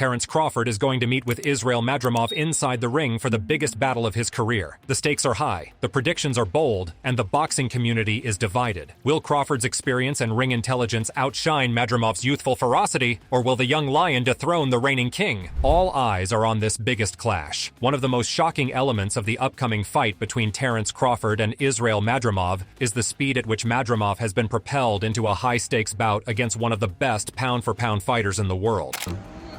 Terence Crawford is going to meet with Israil Madrimov inside the ring for the biggest battle of his career. The stakes are high, the predictions are bold, and the boxing community is divided. Will Crawford's experience and ring intelligence outshine Madrimov's youthful ferocity, or will the young lion dethrone the reigning king? All eyes are on this biggest clash. One of the most shocking elements of the upcoming fight between Terence Crawford and Israil Madrimov is the speed at which Madrimov has been propelled into a high-stakes bout against one of the best pound-for-pound fighters in the world.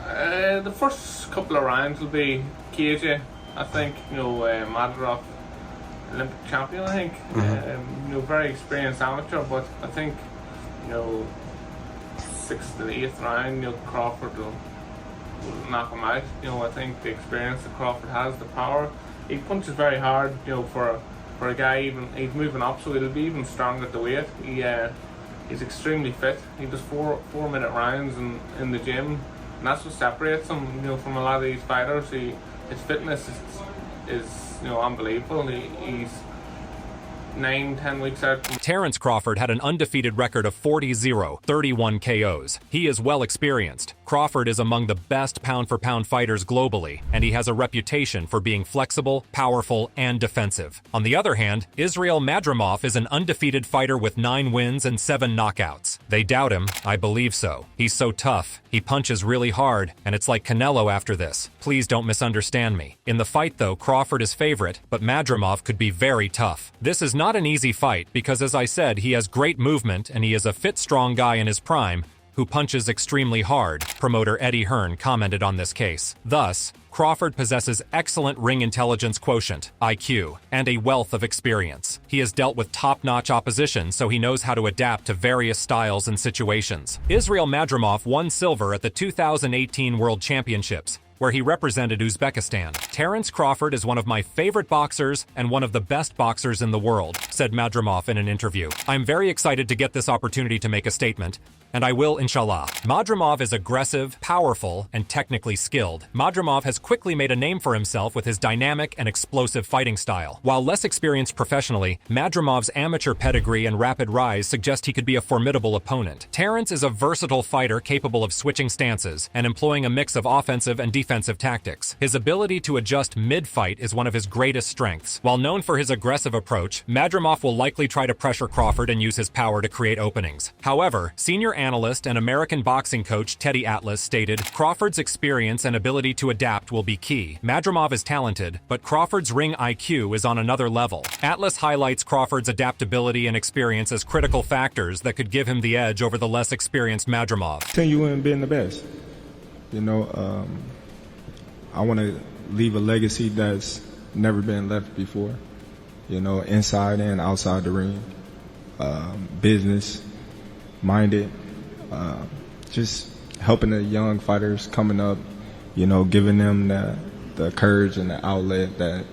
The first couple of rounds will be cagey. I think, Madrimov, Olympic champion, I think. Very experienced amateur, but I think, 6th to the 8th round, Crawford will knock him out. I think the experience that Crawford has, the power, he punches very hard, for a guy, even he's moving up, so he'll be even stronger at the weight. He's extremely fit. He does 4-minute rounds in the gym, and that's what separates him, from a lot of these fighters. His fitness is unbelievable. He's 9-10 weeks out. Terence Crawford had an undefeated record of 40-0, 31 KOs. He is well experienced. Crawford is among the best pound-for-pound fighters globally, and he has a reputation for being flexible, powerful, and defensive. On the other hand, Israil Madrimov is an undefeated fighter with 9 wins and 7 knockouts. They doubt him. I believe so. He's so tough. He punches really hard, and it's like Canelo after this. Please don't misunderstand me. In the fight, though, Crawford is favorite, but Madrimov could be very tough. This is not an easy fight because, as I said, he has great movement and he is a fit, strong guy in his prime who punches extremely hard. Promoter Eddie Hearn commented on this case. Thus, Crawford possesses excellent ring intelligence quotient, IQ, and a wealth of experience. He has dealt with top-notch opposition, so he knows how to adapt to various styles and situations. Israil Madrimov won silver at the 2018 World Championships, where he represented Uzbekistan. Terence Crawford is one of my favorite boxers and one of the best boxers in the world, said Madrimov in an interview. I'm very excited to get this opportunity to make a statement, and I will, inshallah. Madrimov is aggressive, powerful, and technically skilled. Madrimov has quickly made a name for himself with his dynamic and explosive fighting style. While less experienced professionally, Madrimov's amateur pedigree and rapid rise suggest he could be a formidable opponent. Terence is a versatile fighter capable of switching stances and employing a mix of offensive and defensive tactics. His ability to adjust mid-fight is one of his greatest strengths. While known for his aggressive approach, Madrimov will likely try to pressure Crawford and use his power to create openings. However, senior analyst and American boxing coach Teddy Atlas stated, Crawford's experience and ability to adapt will be key. Madrimov is talented, but Crawford's ring IQ is on another level. Atlas highlights Crawford's adaptability and experience as critical factors that could give him the edge over the less experienced Madrimov. Continue in being the best. I want to leave a legacy that's never been left before, inside and outside the ring, business minded, just helping the young fighters coming up, giving them the courage and the outlet that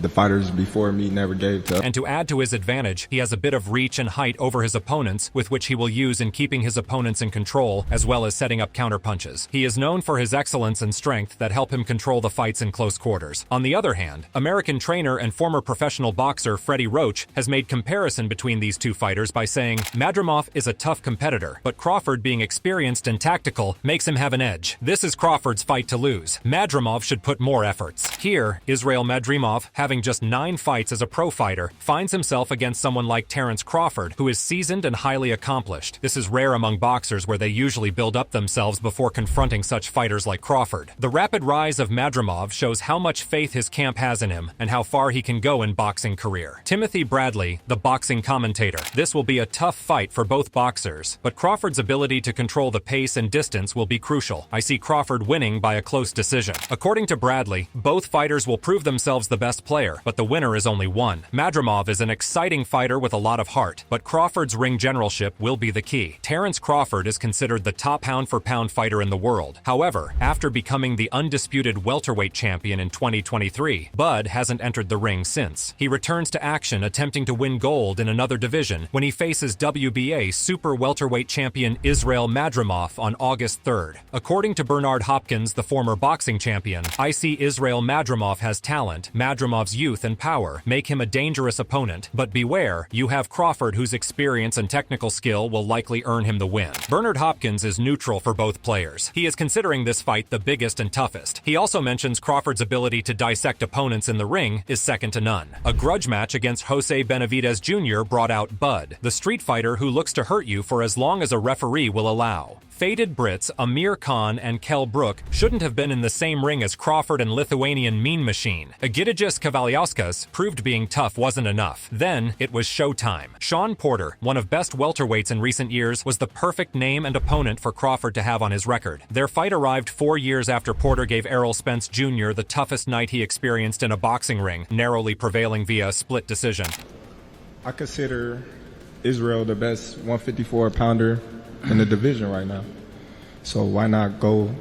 the fighters before me never gave to. And to add to his advantage, he has a bit of reach and height over his opponents, with which he will use in keeping his opponents in control, as well as setting up counterpunches. He is known for his excellence and strength that help him control the fights in close quarters. On the other hand, American trainer and former professional boxer Freddie Roach has made comparison between these two fighters by saying, Madrimov is a tough competitor, but Crawford, being experienced and tactical, makes him have an edge. This is Crawford's fight to lose. Madrimov should put more efforts. Here, Israil Madrimov, having just 9 fights as a pro fighter, finds himself against someone like Terence Crawford, who is seasoned and highly accomplished. This is rare among boxers, where they usually build up themselves before confronting such fighters like Crawford. The rapid rise of Madrimov shows how much faith his camp has in him and how far he can go in boxing career. Timothy Bradley, the boxing commentator. This will be a tough fight for both boxers, but Crawford's ability to control the pace and distance will be crucial. I see Crawford winning by a close decision. According to Bradley, both fighters will prove themselves the best player, but the winner is only one. Madrimov is an exciting fighter with a lot of heart, but Crawford's ring generalship will be the key. Terence Crawford is considered the top pound-for-pound fighter in the world. However, after becoming the undisputed welterweight champion in 2023, Bud hasn't entered the ring since. He returns to action attempting to win gold in another division when he faces WBA super welterweight champion Israil Madrimov on August 3rd. According to Bernard Hopkins, the former boxing champion, I see Israil Madrimov has talent. Madrimov Madrimov's youth and power make him a dangerous opponent, but beware, you have Crawford whose experience and technical skill will likely earn him the win. Bernard Hopkins is neutral for both players. He is considering this fight the biggest and toughest. He also mentions Crawford's ability to dissect opponents in the ring is second to none. A grudge match against Jose Benavidez Jr. brought out Bud, the street fighter who looks to hurt you for as long as a referee will allow. Faded Brits Amir Khan and Kell Brook shouldn't have been in the same ring as Crawford and Lithuanian Mean Machine. Egidijus Kavaliauskas proved being tough wasn't enough. Then it was showtime. Sean Porter, one of best welterweights in recent years, was the perfect name and opponent for Crawford to have on his record. Their fight arrived 4 years after Porter gave Errol Spence Jr. the toughest night he experienced in a boxing ring, narrowly prevailing via a split decision. I consider Israil the best 154-pounder in the division right now. So why not go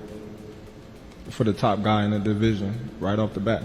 for the top guy in the division right off the bat?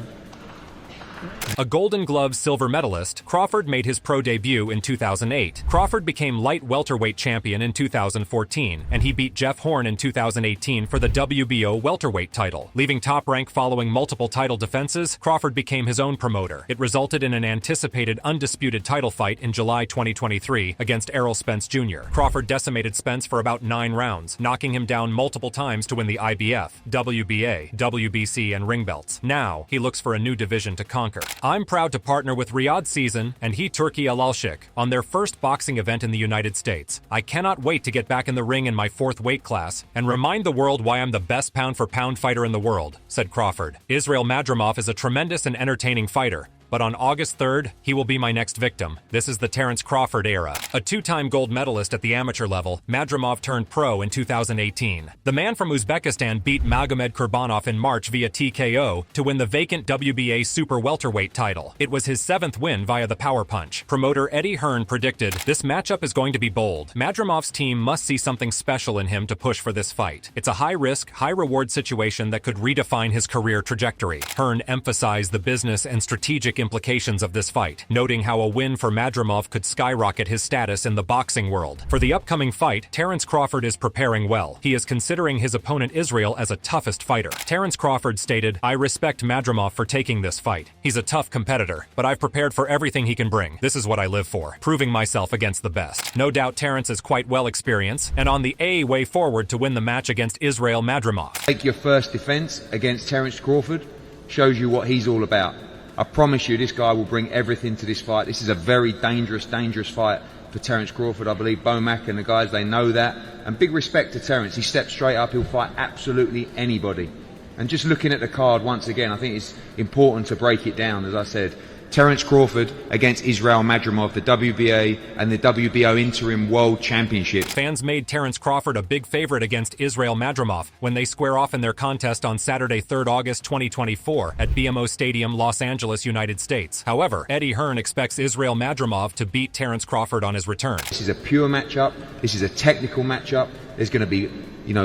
A Golden Glove silver medalist, Crawford made his pro debut in 2008. Crawford became light welterweight champion in 2014, and he beat Jeff Horn in 2018 for the WBO welterweight title. Leaving Top Rank following multiple title defenses, Crawford became his own promoter. It resulted in an anticipated undisputed title fight in July 2023 against Errol Spence Jr. Crawford decimated Spence for about 9 rounds, knocking him down multiple times to win the IBF, WBA, WBC, and ring belts. Now, he looks for a new division to conquer. I'm proud to partner with Riyadh Season and Turki Alalshik on their first boxing event in the United States. I cannot wait to get back in the ring in my 4th weight class and remind the world why I'm the best pound-for-pound fighter in the world, said Crawford. Israil Madrimov is a tremendous and entertaining fighter, but on August 3rd, he will be my next victim. This is the Terence Crawford era. A 2-time gold medalist at the amateur level, Madrimov turned pro in 2018. The man from Uzbekistan beat Magomed Kurbanov in March via TKO to win the vacant WBA super welterweight title. It was his 7th win via the power punch. Promoter Eddie Hearn predicted, this matchup is going to be bold. Madrimov's team must see something special in him to push for this fight. It's a high-risk, high-reward situation that could redefine his career trajectory. Hearn emphasized the business and strategic implications of this fight, noting how a win for Madrimov could skyrocket his status in the boxing world. For the upcoming fight, Terence Crawford is preparing well. He is considering his opponent Israil as a toughest fighter. Terence Crawford stated, I respect Madrimov for taking this fight. He's a tough competitor, but I've prepared for everything he can bring. This is what I live for, proving myself against the best. No doubt Terence is quite well experienced and on the way forward to win the match against Israil Madrimov. Take your first defense against Terence Crawford shows you what he's all about. I promise you this guy will bring everything to this fight. This is a very dangerous fight for Terence Crawford. I believe Bomac and the guys, they know that. And big respect to Terence. He steps straight up. He'll fight absolutely anybody. And just looking at the card once again, I think it's important to break it down. As I said, Terence Crawford against Israil Madrimov, the WBA and the WBO Interim World Championship. Fans made Terence Crawford a big favorite against Israil Madrimov when they square off in their contest on Saturday, 3rd August 2024 at BMO Stadium, Los Angeles, United States. However, Eddie Hearn expects Israil Madrimov to beat Terence Crawford on his return. This is a pure matchup. This is a technical matchup. There's going to be,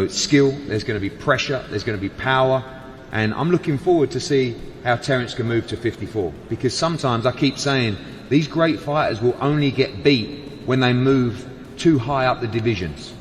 skill. There's going to be pressure. There's going to be power. And I'm looking forward to see how Terence can move to 54. Because sometimes, I keep saying, these great fighters will only get beat when they move too high up the divisions.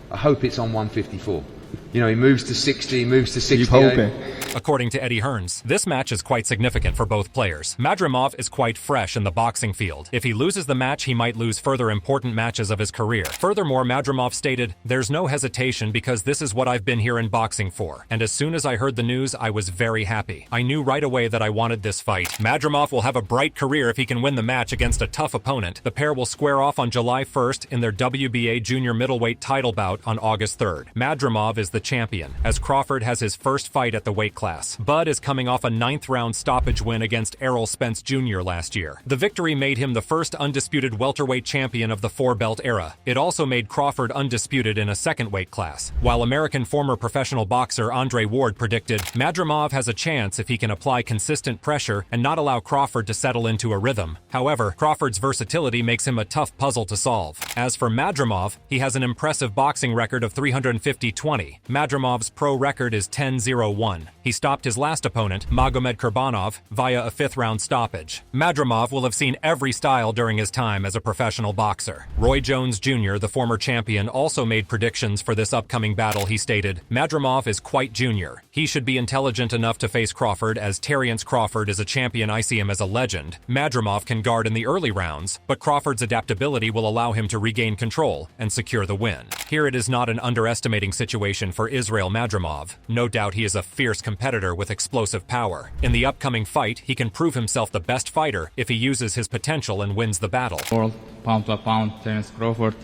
I hope it's on 154. He moves to 60, moves to 68. Keep hoping. According to Eddie Hearns, this match is quite significant for both players. Madrimov is quite fresh in the boxing field. If he loses the match, he might lose further important matches of his career. Furthermore, Madrimov stated, there's no hesitation because this is what I've been here in boxing for. And as soon as I heard the news, I was very happy. I knew right away that I wanted this fight. Madrimov will have a bright career if he can win the match against a tough opponent. The pair will square off on July 1st in their WBA junior middleweight title bout on August 3rd. Madrimov is the champion, as Crawford has his first fight at the weight class. Bud is coming off a 9th-round stoppage win against Errol Spence Jr. last year. The victory made him the first undisputed welterweight champion of the 4-belt era. It also made Crawford undisputed in a 2nd weight class. While American former professional boxer Andre Ward predicted, Madrimov has a chance if he can apply consistent pressure and not allow Crawford to settle into a rhythm. However, Crawford's versatility makes him a tough puzzle to solve. As for Madrimov, he has an impressive boxing record of 350-20. Madrimov's pro record is 10-0-1. He stopped his last opponent, Magomed Kurbanov, via a fifth-round stoppage. Madrimov will have seen every style during his time as a professional boxer. Roy Jones Jr., the former champion, also made predictions for this upcoming battle. He stated, "Madrimov is quite junior. He should be intelligent enough to face Crawford, as Terence Crawford is a champion. I see him as a legend. Madrimov can guard in the early rounds, but Crawford's adaptability will allow him to regain control and secure the win." Here it is not an underestimating situation for Israil Madrimov. No doubt he is a fierce competitor with explosive power. In the upcoming fight, he can prove himself the best fighter if he uses his potential and wins the battle. World pound-to-pound, Terence Crawford,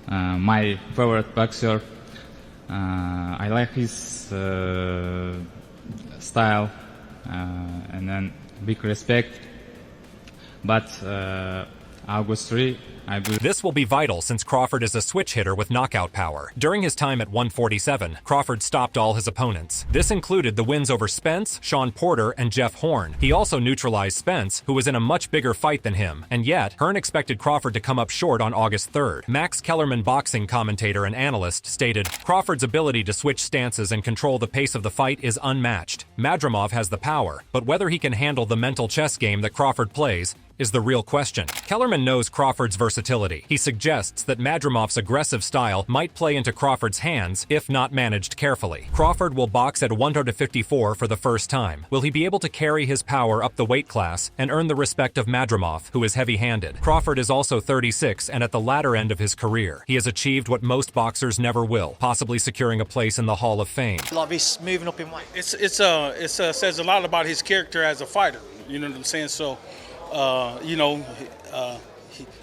my favorite boxer. I like his style, and then big respect. But August 3, I believe. This will be vital since Crawford is a switch hitter with knockout power. During his time at 147, Crawford stopped all his opponents. This included the wins over Spence, Sean Porter, and Jeff Horn. He also neutralized Spence, who was in a much bigger fight than him, and yet Hearn expected Crawford to come up short on August 3rd. Max Kellerman, boxing commentator and analyst, stated, "Crawford's ability to switch stances and control the pace of the fight is unmatched. Madrimov has the power, but whether he can handle the mental chess game that Crawford plays is the real question." Kellerman knows Crawford's versatility. He suggests that Madrimov's aggressive style might play into Crawford's hands if not managed carefully. Crawford will box at 154 for the first time. Will he be able to carry his power up the weight class and earn the respect of Madrimov, who is heavy-handed? Crawford is also 36 and at the latter end of his career. He has achieved what most boxers never will, possibly securing a place in the Hall of Fame. Like he's moving up in weight. It says a lot about his character as a fighter. You know what I'm saying? So.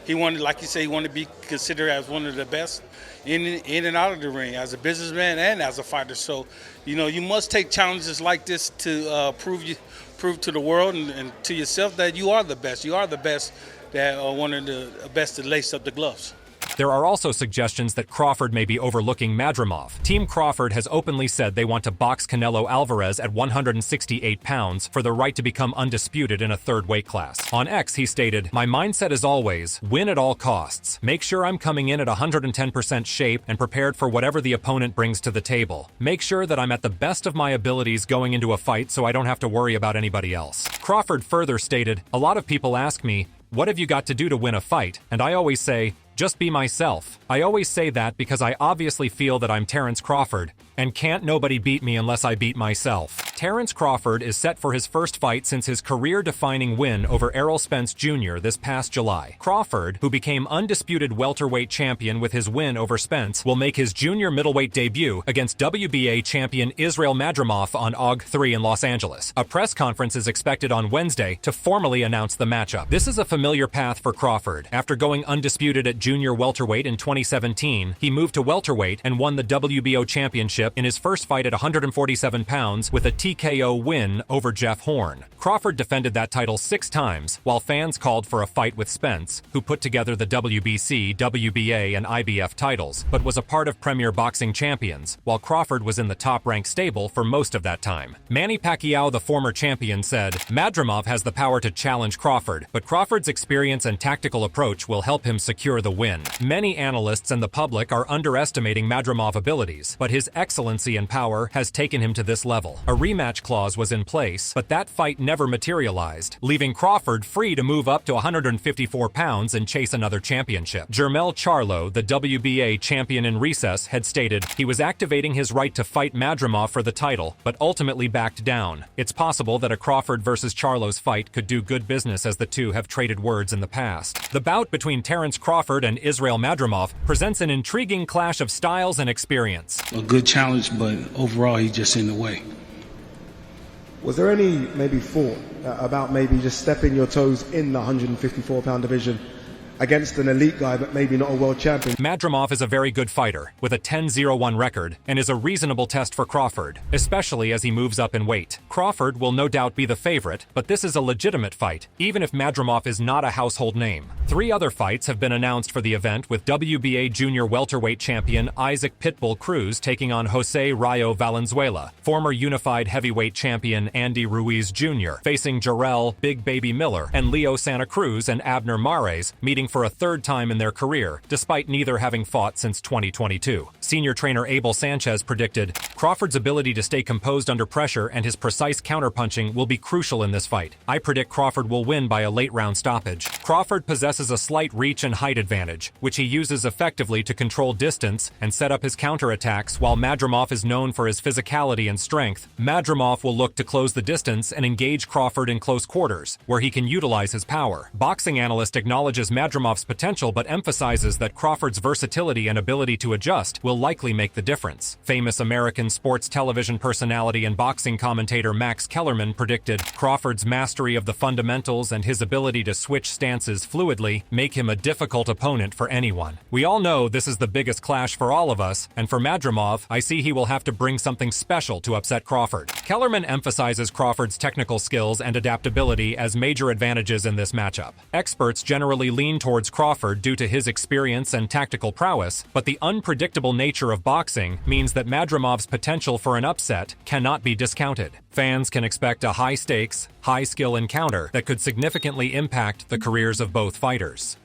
He wanted, like you say, he wanted to be considered as one of the best in and out of the ring, as a businessman and as a fighter. So, you must take challenges like this to prove to the world and to yourself that you are the best. You are the best, that are one of the best to lace up the gloves. There are also suggestions that Crawford may be overlooking Madrimov. Team Crawford has openly said they want to box Canelo Alvarez at 168 pounds for the right to become undisputed in a third weight class. On X, he stated, "My mindset is always, win at all costs. Make sure I'm coming in at 110% shape and prepared for whatever the opponent brings to the table. Make sure that I'm at the best of my abilities going into a fight so I don't have to worry about anybody else." Crawford further stated, "A lot of people ask me, what have you got to do to win a fight? And I always say, just be myself. I always say that because I obviously feel that I'm Terence Crawford, and can't nobody beat me unless I beat myself." Terence Crawford is set for his first fight since his career-defining win over Errol Spence Jr. this past July. Crawford, who became undisputed welterweight champion with his win over Spence, will make his junior middleweight debut against WBA champion Israil Madrimov on August 3 in Los Angeles. A press conference is expected on Wednesday to formally announce the matchup. This is a familiar path for Crawford. After going undisputed at junior welterweight in 2017, he moved to welterweight and won the WBO championship in his first fight at 147 pounds with a TKO win over Jeff Horn. Crawford defended that title 6 times, while fans called for a fight with Spence, who put together the WBC, WBA, and IBF titles, but was a part of Premier Boxing Champions, while Crawford was in the top-ranked stable for most of that time. Manny Pacquiao, the former champion, said, "Madrimov has the power to challenge Crawford, but Crawford's experience and tactical approach will help him secure the win." Many analysts and the public are underestimating Madrimov abilities, but his excellency and power has taken him to this level. A rematch clause was in place, but that fight never materialized, leaving Crawford free to move up to 154 pounds and chase another championship. Jermell Charlo, the WBA champion in recess, had stated he was activating his right to fight Madrimov for the title, but ultimately backed down. It's possible that a Crawford versus Charlo's fight could do good business, as the two have traded words in the past. The bout between Terence Crawford and Israil Madrimov presents an intriguing clash of styles and experience. A good challenge, but overall he's just in the way. Was there any maybe thought about maybe just stepping your toes in the 154-pound division against an elite guy, but maybe not a world champion? Madrimov is a very good fighter, with a 10-0-1 record, and is a reasonable test for Crawford, especially as he moves up in weight. Crawford will no doubt be the favorite, but this is a legitimate fight, even if Madrimov is not a household name. 3 other fights have been announced for the event, with WBA junior welterweight champion Isaac Pitbull Cruz taking on Jose Rayo Valenzuela, former unified heavyweight champion Andy Ruiz Jr. facing Jarrell Big Baby Miller, and Leo Santa Cruz and Abner Mares meeting fighting for a third time in their career, despite neither having fought since 2022. Senior trainer Abel Sanchez predicted, Crawford's ability to stay composed under pressure and his precise counterpunching will be crucial in this fight. I predict Crawford will win by a late-round stoppage. Crawford possesses a slight reach and height advantage, which he uses effectively to control distance and set up his counterattacks, while Madrimov is known for his physicality and strength. Madrimov will look to close the distance and engage Crawford in close quarters, where he can utilize his power. Boxing Analyst acknowledges Madrimov's potential but emphasizes that Crawford's versatility and ability to adjust will likely make the difference. Famous American sports television personality and boxing commentator Max Kellerman predicted, Crawford's mastery of the fundamentals and his ability to switch stances fluidly make him a difficult opponent for anyone. We all know this is the biggest clash for all of us, and for Madrimov, I see he will have to bring something special to upset Crawford. Kellerman emphasizes Crawford's technical skills and adaptability as major advantages in this matchup. Experts generally lean towards Crawford due to his experience and tactical prowess, but the unpredictable nature of boxing means that Madrimov's potential for an upset cannot be discounted. Fans can expect a high-stakes, high-skill encounter that could significantly impact the careers of both fighters.